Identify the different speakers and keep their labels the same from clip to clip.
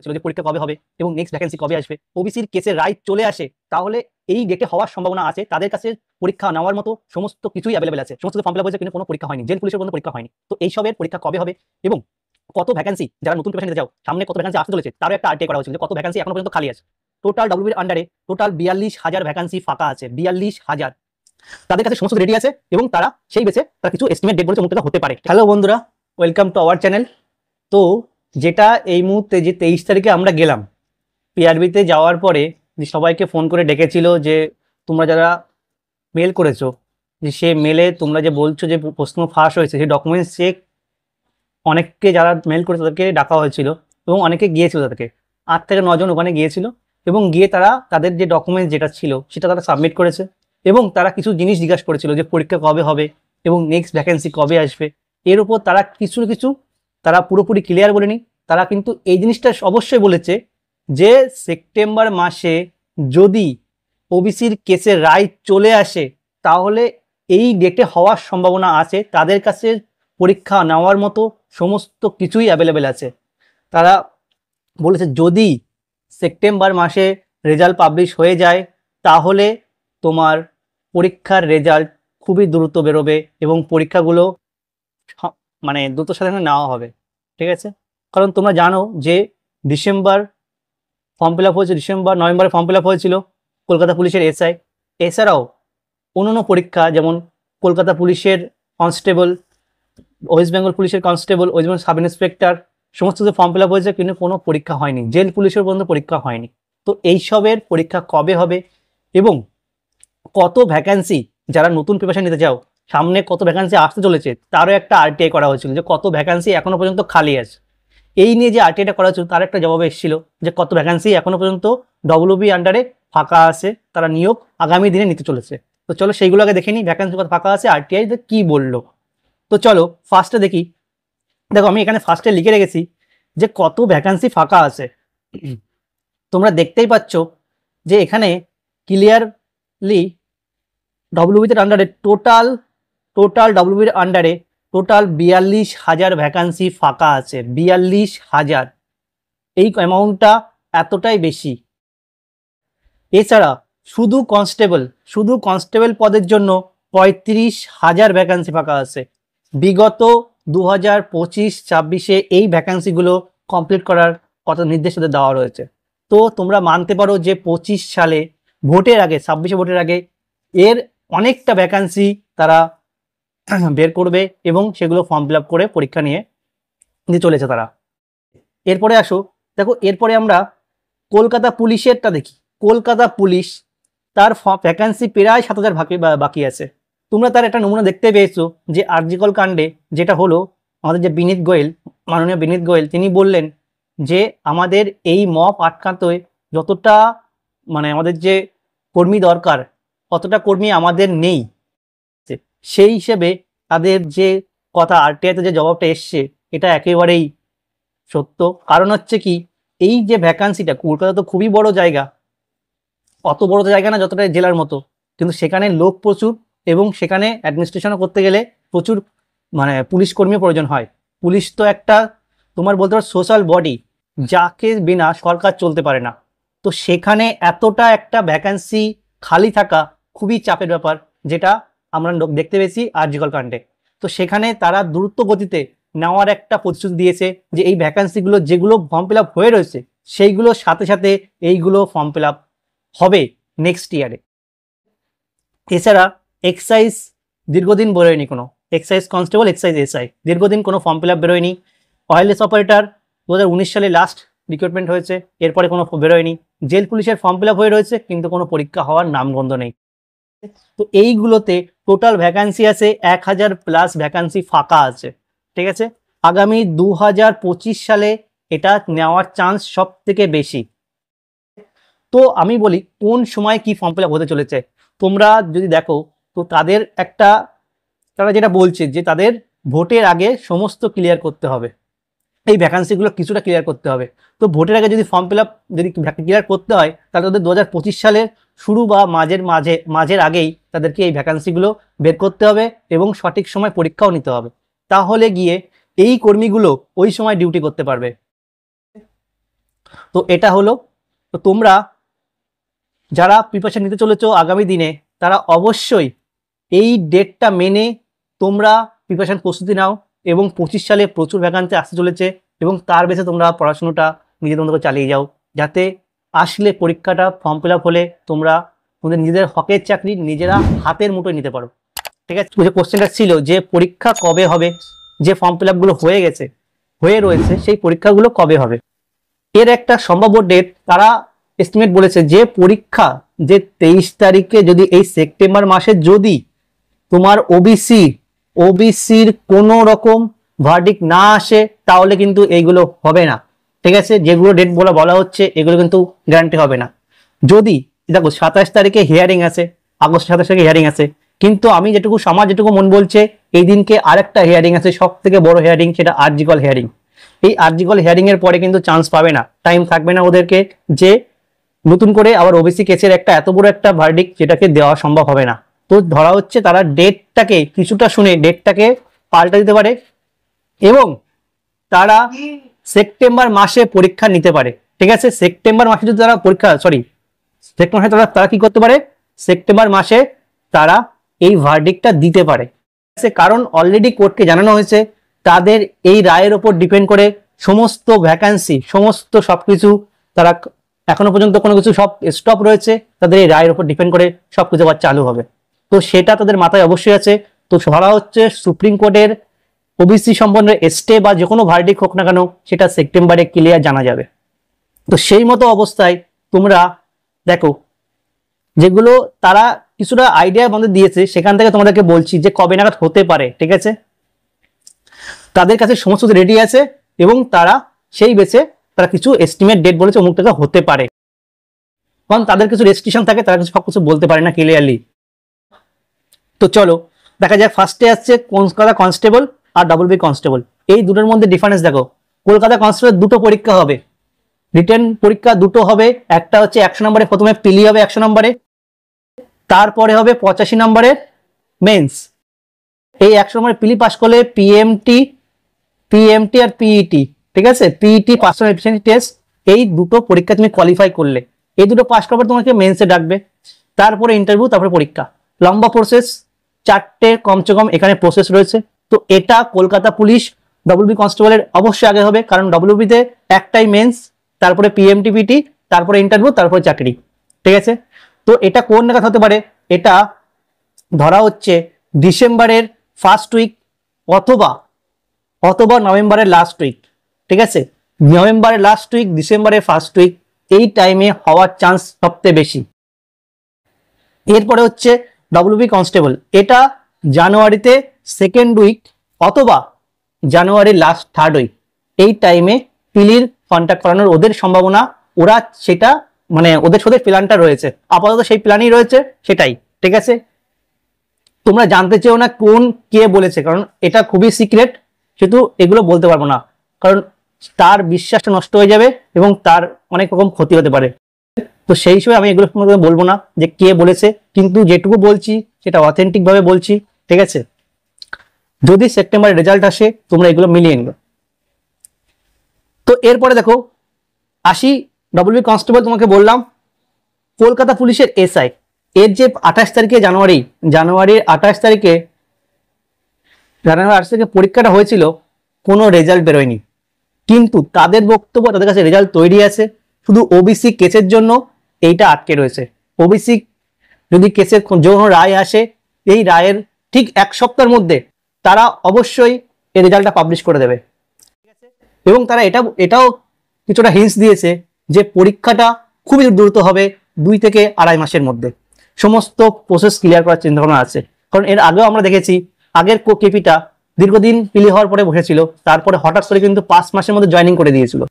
Speaker 1: ছিল যে পরীক্ষা কবে হবে এবং নেক্সট ভ্যাকেন্সি কবে আসবে। ওবিসির কেসের রায় চলে আসে তাহলে এই ডেটে হওয়ার সম্ভাবনা আছে, তাদের কাছে পরীক্ষা নেওয়ার মতো সমস্ত কিছুই অ্যাভেলেবেল আছে, সমস্ত ফর্ম ফিল আপ হয়েছে কিন্তু কোনো পরীক্ষা হয়নি, জেল পুলিশের কোনো পরীক্ষা হয়নি। তো এইসবের পরীক্ষা কবে হবে এবং কত ভ্যাকেন্সি, যারা নতুন প্রিপারেশন নিতে যাও সামনে কত ভ্যাকেন্সি আসতে চলেছে তারও একটা আরটিআই করা হয়েছিল যে কত ভ্যাকেন্সি এখনো পর্যন্ত খালি আছে। টোটাল ডব্লিউবির আন্ডারে টোটাল 42,000 ভ্যাকেন্সি ফাঁকা আছে, 42,000। তাদের কাছে সমস্ত রেডি আছে এবং তারা সেই বেসে তারা কিছু এস্টিমেট ডেট বলেছে মুহূর্তে হতে পারে। হ্যালো বন্ধুরা, ওয়েলকাম টু আওয়ার চ্যানেল। তো যেটা এই মুহূর্তে যে 23 তারিখে আমরা গেলাম পিআরবিতে, যাওয়ার পরে সবাইকে ফোন করে ডেকেছিল যে তোমরা যারা মেল করেছো যে সে মেলে তোমরা যে বলছো যে প্রশ্ন ফাঁস হয়েছে, সেই ডকুমেন্টস চেক অনেককে যারা মেল করেছে তাদেরকে ডাকা হয়েছিল এবং অনেকে গিয়েছিল, তাদেরকে 8 থেকে 9 জন ওখানে গিয়েছিল এবং গিয়ে তারা তাদের যে ডকুমেন্টস যেটা ছিল সেটা তারা সাবমিট করেছে এবং তারা কিছু জিনিস জিজ্ঞাসা করেছিল যে পরীক্ষা কবে হবে এবং নেক্সট ভ্যাকেন্সি কবে আসবে। এর উপর তারা কিছু কিছু তারা পুরোপুরি ক্লিয়ার বলেনি, তারা কিন্তু এই জিনিসটা অবশ্যই বলেছে যে সেপ্টেম্বর মাসে যদি ওবিসির কেসের রায় চলে আসে তাহলে এই ডেটে হওয়ার সম্ভাবনা আছে, তাদের কাছে পরীক্ষা নেওয়ার মতো সমস্ত কিছুই অ্যাভেলেবেল আছে। তারা বলেছে যদি সেপ্টেম্বর মাসে রেজাল্ট পাবলিশ হয়ে যায় তাহলে তোমার পরীক্ষার রেজাল্ট খুবই দ্রুত বেরোবে এবং পরীক্ষাগুলো মানে দ্রুত সাথে নেওয়া হবে, ঠিক আছে? কারণ তোমরা জানো যে ডিসেম্বর ফর্ম ফিল আপ হয়েছে, নভেম্বরে ফর্ম ফিল আপ হয়েছিল কলকাতা পুলিশের এসআই। এছাড়াও অন্যান্য পরীক্ষা যেমন কলকাতা পুলিশের কনস্টেবল, ওয়েস্ট বেঙ্গল পুলিশের constable, West Bengal sub inspector, সমস্ত যে ফর্ম ফিল আপ হয়েছে কিন্তু কোনো পরীক্ষা হয়নি, জেল পুলিশের পর্যন্ত পরীক্ষা হয়নি। তো এইসবের পরীক্ষা কবে হবে এবং কত ভ্যাকেন্সি, যারা নতুন প্রিপারেশন নিতে যাও সামনে কত ভ্যাকেন্সি আসতে চলেছে তারও একটা আরটিআই করা হয়েছিল যে কত ভ্যাকেন্সি এখনো পর্যন্ত খালি আছে। এই নিয়ে যে আরটিআইটা করা হয়েছিল তার একটা জবাব এসেছিল যে কত ভ্যাকেন্সি এখনো পর্যন্ত ডব্লিউবি আন্ডারে ফাঁকা আছে, তারা নিয়োগ আগামী দিনে নিতে চলেছে। তো চলো সেইগুলো আগে দেখে নিই, ভ্যাকেন্সি কত ফাঁকা আছে, আরটিআই কি বললো। তো চলো ফার্স্টে দেখি। দেখো আমি এখানে ফার্স্টে লিখে রেখেছি যে কত ভ্যাকেন্সি ফাঁকা আছে। তোমরা দেখতেই পাচ্ছ যে এখানে ক্লিয়ারলি ডব্লিউবির আন্ডারে টোটাল ডব্লিউবির আন্ডারে টোটাল 42,000 ভ্যাকান্সি ফাঁকা আছে, 42,000। এই অ্যামাউন্টটা এতটাই বেশি। এছাড়া শুধু কনস্টেবল পদের জন্য 35,000 ভ্যাকান্সি ফাঁকা আছে। বিগত 2025-26-এ এই ভ্যাকান্সিগুলো কমপ্লিট করার কত নির্দেশ দেওয়া রয়েছে। তো তোমরা মানতে পারো যে 25 সালে ভোটের আগে, 26-এ ভোটের আগে এর অনেকটা ভ্যাকান্সি তারা বের করবে এবং সেগুলো ফর্ম ফিল আপ করে পরীক্ষা নিয়ে চলেছে তারা। এরপরে আসো, দেখো এরপরে আমরা কলকাতা পুলিশেরটা দেখি। কলকাতা পুলিশ তার ভ্যাকান্সি প্রায় 7,000 বাকি আছে। তোমরা তার একটা নমুনা দেখতে পেয়েছো যে আরজিকর কাণ্ডে যেটা হলো, আমাদের যে মাননীয় বিনীত গোয়েল তিনি বললেন যে আমাদের এই মপ আটকাতে যতটা মানে আমাদের যে কর্মী দরকার অতটা কর্মী আমাদের নেই। সেই হিসেবে তাদের যে কথা আরটিআইতে যে জবাবটা এসছে এটা একেবারেই সত্য। কারণ হচ্ছে কি, এই যে ভ্যাকান্সিটা, কলকাতা তো খুবই বড় জায়গা, অত বড় জায়গা না যতটা জেলার মতো, কিন্তু সেখানে লোক প্রচুর এবং সেখানে অ্যাডমিনিস্ট্রেশনও করতে গেলে প্রচুর মানে পুলিশ কর্মীর প্রয়োজন হয়। পুলিশ তো একটা তোমার বলতে পারো সোশ্যাল বডি, যাকে বিনা সরকার চলতে পারে না। তো সেখানে এতটা একটা ভ্যাকান্সি খালি থাকা খুবই চাপের ব্যাপার, যেটা আমরা দেখতে পেয়েছি আরজিকর কাণ্ডে। তো সেখানে তারা দ্রুত গতিতে নেওয়ার একটা প্রতিশ্রুতি দিয়েছে যে এই ভ্যাকান্সিগুলো যেগুলো ফর্ম ফিল আপ হয়ে রয়েছে সেইগুলোর সাথে সাথে এইগুলো ফর্ম ফিল আপ হবে নেক্সট ইয়ারে। এছাড়া এক্সাইজ দীর্ঘদিন বেরোয়নি, কোনো এক্সাইজ কনস্টেবল, এক্সাইজ এসআই দীর্ঘদিন কোনো ফর্ম ফিল আপ বেরোয়নি। ওয়্যারলেস অপারেটর 2019 সালে লাস্ট রিক্রুটমেন্ট হয়েছে, এরপরে কোনো বেরোয়নি। জেল পুলিশের ফর্ম ফিল আপ হয়ে রয়েছে কিন্তু কোনো পরীক্ষা হওয়ার নামগন্ধ নেই। তো এইগুলোতে টোটাল ভ্যাকান্সি আছে 1,000+ ভ্যাকান্সি ফাঁকা আছে, ঠিক আছে? আগামী 2025 সালে এটা নেওয়ার চান্স সব থেকে বেশি। তো আমি বলি কোন সময় কি ফর্ম ফিল আপ হতে চলেছে। তোমরা যদি দেখো তো তারা যেটা বলছে যে তাদের ভোটের আগে সমস্ত ক্লিয়ার করতে হবে, এই ভ্যাকান্সিগুলো কিছুটা ক্লিয়ার করতে হবে। তো ভোটের আগে যদি ফর্ম ফিল আপ যদি ক্লিয়ার করতে হয় তাহলে তাদের 2025 সালের শুরু বা মাঝের আগেই তাদেরকে এই ভ্যাকান্সিগুলো বের করতে হবে এবং সঠিক সময় পরীক্ষাও নিতে হবে। তাহলে গিয়ে এই কর্মীগুলো ওই সময় ডিউটি করতে পারবে। তো এটা হলো। তো তোমরা যারা প্রিপারেশন নিতে চলেছো আগামী দিনে তারা অবশ্যই এই ডেটটা মেনে তোমরা প্রিপারেশন প্রস্তুতি নাও, এবং 25 সালে প্রচুর ভ্যাকান্সি আসতে চলেছে, এবং তার বেসে তোমরা পড়াশোনাটা নিজেদের মতো করে চালিয়ে যাও, যাতে আসলে পরীক্ষাটা ফর্ম ফিল আপ হলে তোমরা তোমাদের নিজেদের হকের চাকরি নিজেরা হাতের মুঠোয় নিতে পারো। ঠিক আছে, যে কোশ্চেনটা ছিল যে পরীক্ষা কবে হবে, যে ফর্ম ফিল আপগুলো হয়ে রয়েছে সেই পরীক্ষাগুলো কবে হবে, এর একটা সম্ভাব্য ডেট তারা এস্টিমেট বলেছে যে পরীক্ষা যে 23 তারিখে, যদি এই সেপ্টেম্বর মাসে যদি তোমার ওবিসির কোনো রকম ভার্ডিক্ট না আসে তাহলে কিন্তু এইগুলো হবে না। ঠিক আছে, যেগুলো ডেট বলা হচ্ছে এগুলো কিন্তু গ্যারান্টি হবে না। যদি দেখো 27 তারিখে হিয়ারিং আছে, আগস্ট 27 তারিখে হিয়ারিং আছে, কিন্তু আমি আমার যেটুকু মন বলছে এই দিনকে আরেকটা হিয়ারিং আছে, সব থেকে বড় হিয়ারিং, সেটা আরজিকল হিয়ারিং। এই আরজিকল হিয়ারিং এর পরে কিন্তু চান্স পাবে না, টাইম থাকবে না ওদেরকে যে নতুন করে আবার ওবিসি কেসের একটা এত বড় একটা ভার্ডিক্ট যেটাকে দেওয়া সম্ভব হবে না। তো ধরা হচ্ছে তারা ডেটটাকে কিছুটা শুনে ডেটটাকে পাল্টা দিতে পারে, এবং তারা সেপ্টেম্বর মাসে পরীক্ষা নিতে পারে। ঠিক আছে, সেপ্টেম্বর মাসে যদি তারা সেপ্টেম্বর মাসে তারা কি করতে পারে, সেপ্টেম্বর মাসে তারা এই ভার্ডিক্টটা দিতে পারে। কারণ অলরেডি কোর্টকে জানানো হয়েছে তাদের এই রায়ের ওপর ডিপেন্ড করে সমস্ত ভ্যাকান্সি, সমস্ত সবকিছু তারা এখনো পর্যন্ত কোনো কিছু সব স্টপ রয়েছে, তাদের এই রায়ের উপর ডিপেন্ড করে সবকিছু আবার চালু হবে। তো সেটা তাদের মাথায় অবশ্যই আছে। তো ধরা হচ্ছে সুপ্রিম কোর্টের ওবিসি সম্বন্ধে স্টে বা যে কোনো ভার্ডিক্ট হোক না কেন সেটা সেপ্টেম্বরে ক্লিয়ার জানা যাবে। তো সেই মতো অবস্থায় তোমরা দেখো যেগুলো তারা কিছুটা আইডিয়া আমাদের দিয়েছে, সেখান থেকে তোমাদেরকে বলছি যে কবে নাগাদ হতে পারে। ঠিক আছে, তাদের কাছে সমস্ত রেডি আছে, এবং তারা সেই বেসে তারা কিছু এস্টিমেট ডেট বলেছে অমুক টাকা হতে পারে, কারণ তাদের কিছু রেস্ট্রিকশন থাকে, তারা কিছু সবকিছু বলতে পারে না ক্লিয়ারলি। তো চলো দেখা যায়, ফার্স্টে আসছে কলকাতা কনস্টেবল আর WB কনস্টেবল। এই দুটোর মধ্যে ডিফারেন্স দেখো। কলকাতা কনস্টেবল দুটো পরীক্ষা হবে, রিটেন পরীক্ষা দুটো হবে। একটা হচ্ছে 100 নম্বরে, প্রথমে পিলি হবে 100 নম্বরে, তারপরে হবে 85 নম্বরের মেন্স। এই 100 নম্বরের পিলি পাস করলে পিএমটি আর পিইটি, ঠিক আছে, পিইটি পার্সোনাল এফিসিয়েন্সি টেস্ট, এই দুটো পরীক্ষা তুমি কোয়ালিফাই করলে, এই দুটো পাস করার পর তোমাকে মেন্সে ডাকবে, তারপরে ইন্টারভিউ, তারপরে পরীক্ষা। লম্বা প্রসেস, 4টে কমসে কম এখানে প্রসেস রয়েছে। তো এটা কলকাতা পুলিশ WB কনস্টেবলের অবশ্যই আগে হবে, কারণ WB-তে একটাই মেন্স, তারপরে পিএমটি পিটি, তারপরে ইন্টারভিউ, তারপরে চাকরি। ঠিক আছে, তো এটা কোন নাগাদ হতে পারে, এটা ধরা হচ্ছে ডিসেম্বরের ফার্স্ট উইক অথবা নভেম্বরের লাস্ট উইক। ঠিক আছে, নভেম্বরের লাস্ট উইক, ডিসেম্বরের ফার্স্ট উইক, এই টাইমে হওয়ার চান্স সবচেয়ে বেশি। এরপরে হচ্ছে WB কনস্টেবল, এটা জানুয়ারিতে সেকেন্ড উইক অথবা জানুয়ারির লাস্ট থার্ড উইক, এই টাইমে পিলির কন্ট্যাক্ট করানোর ওদের সম্ভাবনা, ওরা সেটা মানে ওদের সাথে প্ল্যানটা রয়েছে, আপাতত সেই প্ল্যানই রয়েছে সেটাই। ঠিক আছে, তোমরা জানতে চেও না কোন কে বলেছে, কারণ এটা খুবই সিক্রেট, সেহেতু এগুলো বলতে পারবো না, কারণ তার বিশ্বাসটা নষ্ট হয়ে যাবে এবং তার অনেক রকম ক্ষতি হতে পারে। তো সেই হিসেবে আমি এগুলো বলবো না যে কে বলেছে, কিন্তু যেটুকু বলছি সেটা অথেন্টিক ভাবে বলছি। ঠিক আছে, যদি সেপ্টেম্বরের রেজাল্ট আসে তোমরা এগুলো মিলিয়ে নিবে। তো এরপরে দেখো আসি WB কনস্টেবল, তোমাকে বললাম কলকাতা পুলিশের SI, এর যে 28 তারিখে জানুয়ারির 28 তারিখে পরীক্ষাটা হয়েছিল, কোনো রেজাল্ট বেরোয়নি, কিন্তু তাদের বক্তব্য তাদের কাছে রেজাল্ট তৈরি আছে, শুধু ওবিসি কেসের জন্য এইটা আটকে রয়েছে। ওবিসি যদি কেসের যখন রায় আসে, এই রায়ের ঠিক 1 সপ্তাহের মধ্যে তারা অবশ্যই এই রেজাল্টটা পাবলিশ করে দেবে। এবং তারা এটাও কিছুটা হিন্টস দিয়েছে যে পরীক্ষাটা খুবই দ্রুত হবে, 2 থেকে 2.5 মাসের মধ্যে সমস্ত প্রসেস ক্লিয়ার করার চিন্তা ভাবনা আছে। কারণ এর আগেও আমরা দেখেছি, আগের কেপিটা দীর্ঘদিন পিলি হওয়ার পরে বসেছিল, তারপরে হঠাৎ করে কিন্তু 5 মাসের মধ্যে জয়েনিং করে দিয়েছিল।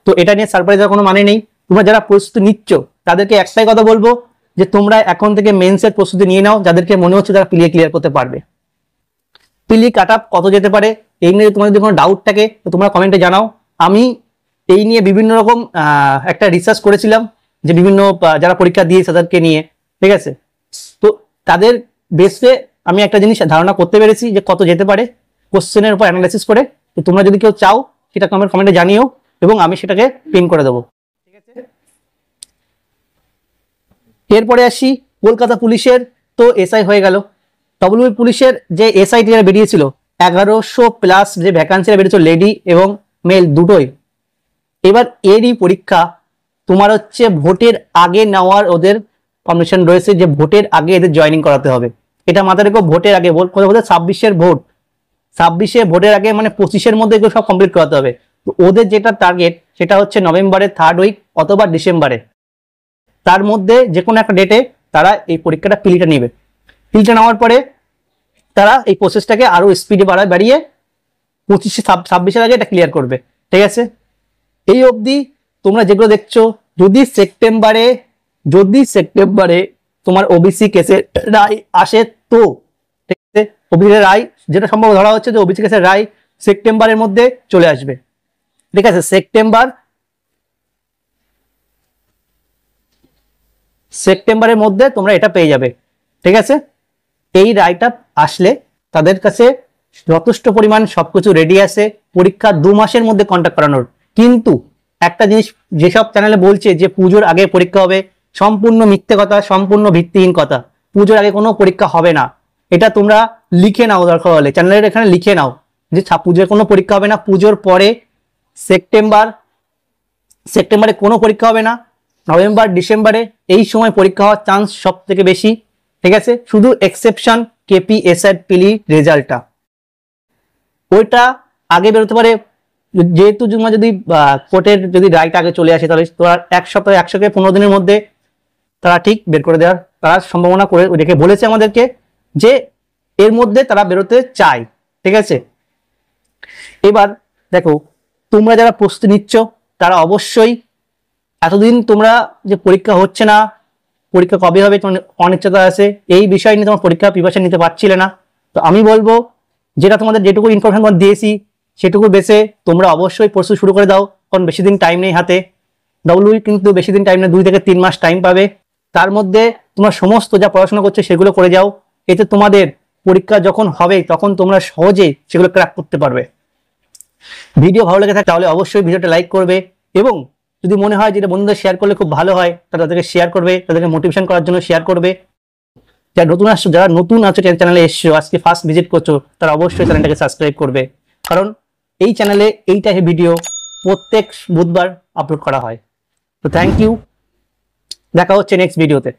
Speaker 1: তো এটা নিয়ে সারপ্রাইজ হওয়ার কোনো মানে নেই। তোমরা যারা প্রস্তুতি নিচ্ছ তাদেরকে একটাই কথা বলবো যে তোমরা এখন থেকে মেন্সের প্রস্তুতি নিয়ে নাও, যাদেরকে মনে হচ্ছে তারা পিলি ক্লিয়ার করতে পারবে। পিলি কাট আপ কত যেতে পারে এই নিয়ে তোমাদের যদি কোনো ডাউট থাকে তো তোমরা কমেন্টে জানাও। আমি এই নিয়ে বিভিন্ন রকম একটা রিসার্চ করেছিলাম, যে বিভিন্ন যারা পরীক্ষা দিয়েছে তাদেরকে নিয়ে। ঠিক আছে, তো তাদের বেসে আমি একটা জিনিস ধারণা করতে পেরেছি যে কত যেতে পারে কোশ্চেনের উপর অ্যানালাইসিস করে। তো তোমরা যদি কেউ চাও সেটা কমেন্টে জানিও, এবং আমি সেটাকে পিন করে দেবো। এরপরে আসি কলকাতা পুলিশের, তো এসআই হয়ে গেল। ডব্লিউবি পুলিশের যে এসআইটি বেরিয়েছিল 1100+ যে ভ্যাকান্সিটা বেরিয়েছিল লেডি এবং মেল দুটোই, এবার এরই পরীক্ষা তোমার হচ্ছে ভোটের আগে নেওয়ার ওদের পারমিশন রয়েছে, যে ভোটের আগে এদের জয়েনিং করাতে হবে। এটা মাথায় রেখো, ভোটের আগে, বলতে 26-এর ভোট, 26-এ ভোটের আগে মানে 25-এর মধ্যে এগুলো সব কমপ্লিট করাতে হবে। তো ওদের যেটা টার্গেট সেটা হচ্ছে নভেম্বরের 3rd উইক অথবা ডিসেম্বরে, তার মধ্যে যে কোনো একটা ডেটে তারা এই পরীক্ষাটা পিলিটা নেবে। পিলিটা নেওয়ার পরে তারা এই প্রসেসটাকে আরো স্পিডে বাড়িয়ে 25-26-এর আগে এটা ক্লিয়ার করবে। ঠিক আছে, এই অবধি তোমরা যেগুলো দেখছো, যদি সেপ্টেম্বরে তোমার ওবিসি কেসের রায় আসে, তো ঠিক আছে, ওবিসি রায় যেটা সম্ভব ধরা হচ্ছে যে ওবিসি কেসের রায় সেপ্টেম্বরের মধ্যে চলে আসবে। ঠিক আছে, সেপ্টেম্বরের মধ্যে তোমরা এটা পেয়ে যাবে। ঠিক আছে, এই রায়টা আসলে তাদের কাছে যথেষ্ট পরিমাণ সবকিছু রেডি আছে পরীক্ষা 2 মাসের মধ্যে কন্ডাক্ট করানোর। কিন্তু একটা জিনিস যেসব চ্যানেলে বলছে যে পুজোর আগে পরীক্ষা হবে, সম্পূর্ণ মিথ্যে কথা, সম্পূর্ণ ভিত্তিহীন কথা। পুজোর আগে কোনো পরীক্ষা হবে না, এটা তোমরা লিখে নাও, দরকার হলে চ্যানেলের এখানে লিখে নাও যে পুজোর কোনো পরীক্ষা হবে না। পুজোর পরে সেপ্টেম্বরে কোনো পরীক্ষা হবে না, নভেম্বর ডিসেম্বরে এই সময় পরীক্ষা হওয়ার চান্স সব থেকে বেশি। ঠিক আছে, শুধু এক্সেপশন কেপিএসআই পিলি রেজাল্টটা, ওইটা আগে বেরোতে পারে। যেহেতু যদি কোর্টের যদি রায়টা আগে চলে আসে, তাহলে তোরা 1 সপ্তাহ 1 থেকে 15 দিনের মধ্যে তারা ঠিক বের করে দেওয়ার তারা সম্ভাবনা করে রেখে বলেছে আমাদেরকে, যে এর মধ্যে তারা বেরোতে চায়। ঠিক আছে, এবার দেখো, তোমরা যারা প্রস্তুতি নিচ্ছ তারা অবশ্যই এতদিন তোমরা যে পরীক্ষা হচ্ছে না, পরীক্ষা কবে হবে তোমার অনিশ্চয়তা আছে, এই বিষয় নিয়ে তোমার পরীক্ষা প্রিপারেশন নিতে পারছিলে না। তো আমি বলবো, যেটা তোমাদের যেটুকু ইনফরমেশন দিয়েছি সেটুকু বেসে তোমরা অবশ্যই প্রস্তুতি শুরু করে দাও, কারণ বেশি দিন টাইম নেই হাতে। ডব্লিউবি কিন্তু বেশি দিন টাইম নেই, 2 থেকে 3 মাস টাইম পাবে। তার মধ্যে তোমরা সমস্ত যা পড়াশোনা করছো সেগুলো করে যাও, এতে তোমাদের পরীক্ষা যখন হবে তখন তোমরা সহজেই সেগুলো ক্র্যাক করতে পারবে। ভিডিও ভালো লেগে থাকে তাহলে অবশ্যই ভিডিওটা লাইক করবে, এবং যদি মনে হয় যেটা বন্ধুদের শেয়ার করলে খুব ভালো হয় তাহলে তাদেরকে শেয়ার করবে, তাদেরকে মোটিভেশন করার জন্য শেয়ার করবে। যারা নতুন আছো চ্যানেলে এসছো, আজকে ফার্স্ট ভিজিট করছো, তারা অবশ্যই চ্যানেলটাকে সাবস্ক্রাইব করবে, কারণ এই চ্যানেলে এই টাইপের ভিডিও প্রত্যেক বুধবার আপলোড করা হয়। তো থ্যাংক ইউ, দেখা হচ্ছে নেক্সট ভিডিওতে।